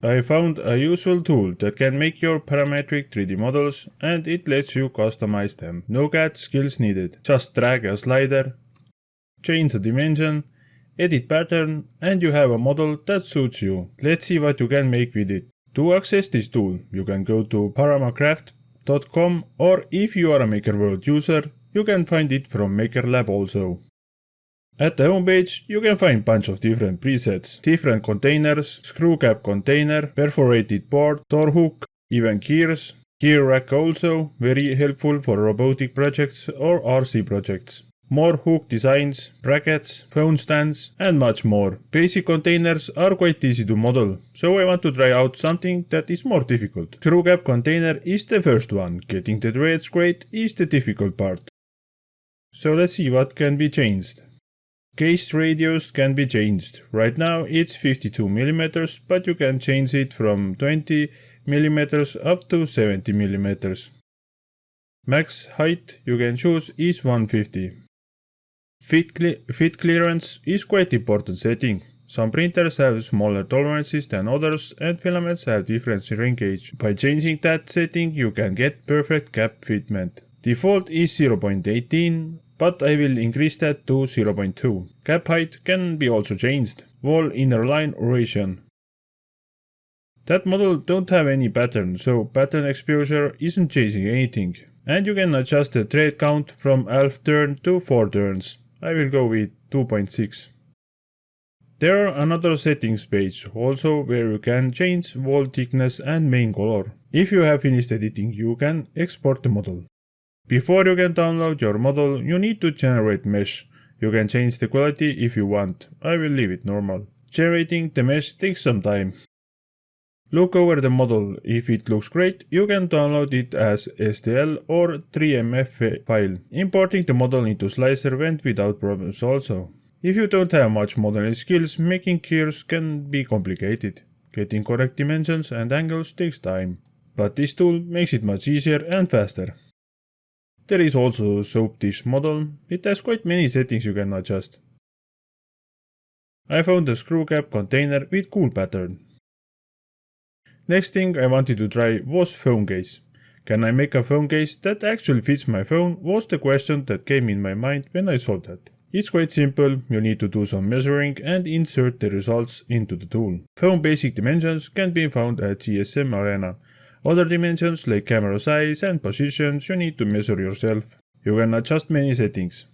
I found a useful tool that can make your parametric 3D models and it lets you customize them. No CAD skills needed. Just drag a slider, change the dimension, edit pattern, and you have a model that suits you. Let's see what you can make with it. To access this tool, you can go to ParamaCraft.com, or if you are a MakerWorld user, you can find it from MakerLab also. At the homepage, you can find bunch of different presets, different containers, screw cap container, perforated board, door hook, even gears, gear rack also, very helpful for robotic projects or RC projects. More hook designs, brackets, phone stands, and much more. Basic containers are quite easy to model, so I want to try out something that is more difficult. Screw cap container is the first one, getting the threads straight is the difficult part. So let's see what can be changed. Case radius can be changed. Right now it's 52mm, but you can change it from 20mm up to 70mm. Max height you can choose is 150. Fit clearance is quite important setting. Some printers have smaller tolerances than others and filaments have different shrink gauge. By changing that setting you can get perfect cap fitment. Default is 0.18. But I will increase that to 0.2. Cap height can be also changed. Wall inner line rotation. That model don't have any pattern, so pattern exposure isn't chasing anything. And you can adjust the thread count from half turn to 4 turns. I will go with 2.6. There are another settings page also where you can change wall thickness and main color. If you have finished editing, you can export the model. Before you can download your model, you need to generate mesh. You can change the quality if you want. I will leave it normal. Generating the mesh takes some time. Look over the model. If it looks great, you can download it as STL or 3MF file. Importing the model into Slicer went without problems also. If you don't have much modeling skills, making gears can be complicated. Getting correct dimensions and angles takes time. But this tool makes it much easier and faster. There is also a soap dish model. It has quite many settings you can adjust. I found a screw cap container with cool pattern. Next thing I wanted to try was phone case. Can I make a phone case that actually fits my phone was the question that came in my mind when I saw that. It's quite simple, you need to do some measuring and insert the results into the tool. Phone basic dimensions can be found at GSM Arena. Other dimensions like camera size and positions you need to measure yourself. You can adjust many settings.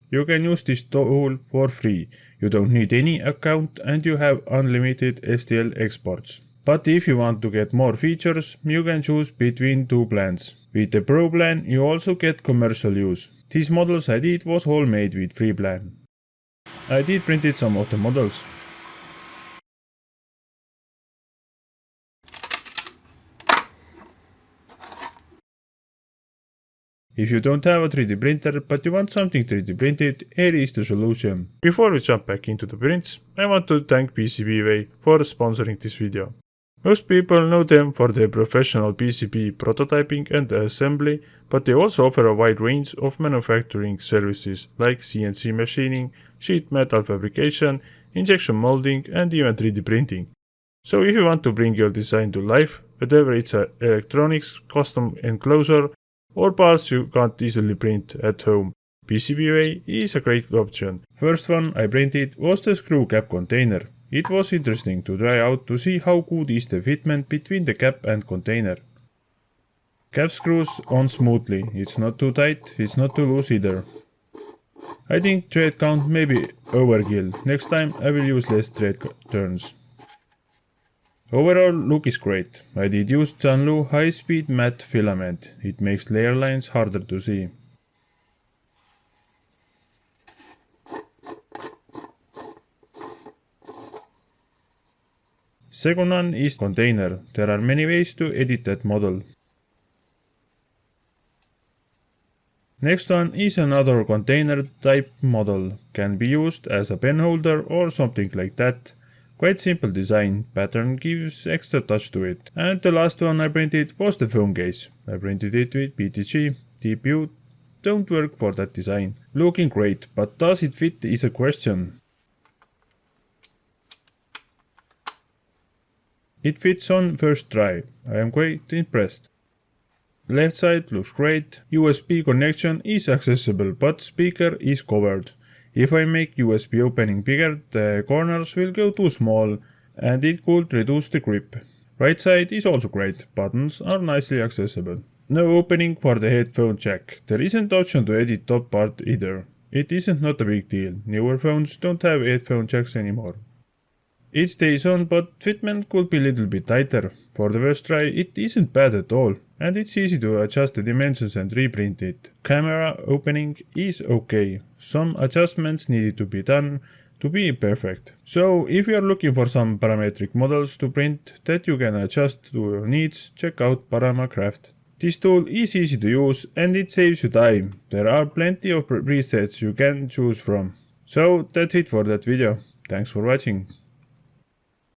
You can use this tool for free. You don't need any account and you have unlimited STL exports. But if you want to get more features, you can choose between two plans. With the Pro plan, you also get commercial use. These models I did was all made with free plan. I did printed some of the models. If you don't have a 3D printer but you want something 3D printed, here is the solution. Before we jump back into the prints, I want to thank PCBWay for sponsoring this video. Most people know them for their professional PCB prototyping and assembly, but they also offer a wide range of manufacturing services like CNC machining, sheet metal fabrication, injection molding, and even 3D printing. So if you want to bring your design to life, whether it's electronics, custom enclosure, or parts you can't easily print at home, PCBWay is a great option. First one I printed was the screw cap container. It was interesting to try out to see how good is the fitment between the cap and container. Cap screws on smoothly, it's not too tight, it's not too loose either. I think thread count may be overkill, next time I will use less thread turns. Overall look is great. I did use Janlu high speed matte filament, it makes layer lines harder to see. Second one is container. There are many ways to edit that model. Next one is another container type model. Can be used as a pen holder or something like that. Quite simple design, pattern gives extra touch to it. And the last one I printed was the phone case. I printed it with PTG, TPU, don't work for that design. Looking great, but does it fit is a question. It fits on first try, I am quite impressed. Left side looks great, USB connection is accessible but speaker is covered. If I make USB opening bigger, the corners will go too small and it could reduce the grip. Right side is also great, buttons are nicely accessible. No opening for the headphone jack, there isn't option to edit top part either. It isn't not a big deal, newer phones don't have headphone jacks anymore. It stays on but fitment could be a little bit tighter. For the first try it isn't bad at all and it's easy to adjust the dimensions and reprint it. Camera opening is okay, some adjustments needed to be done to be perfect. So if you are looking for some parametric models to print that you can adjust to your needs, check out ParamaCraft. This tool is easy to use and it saves you time. There are plenty of presets you can choose from. So that's it for that video. Thanks for watching.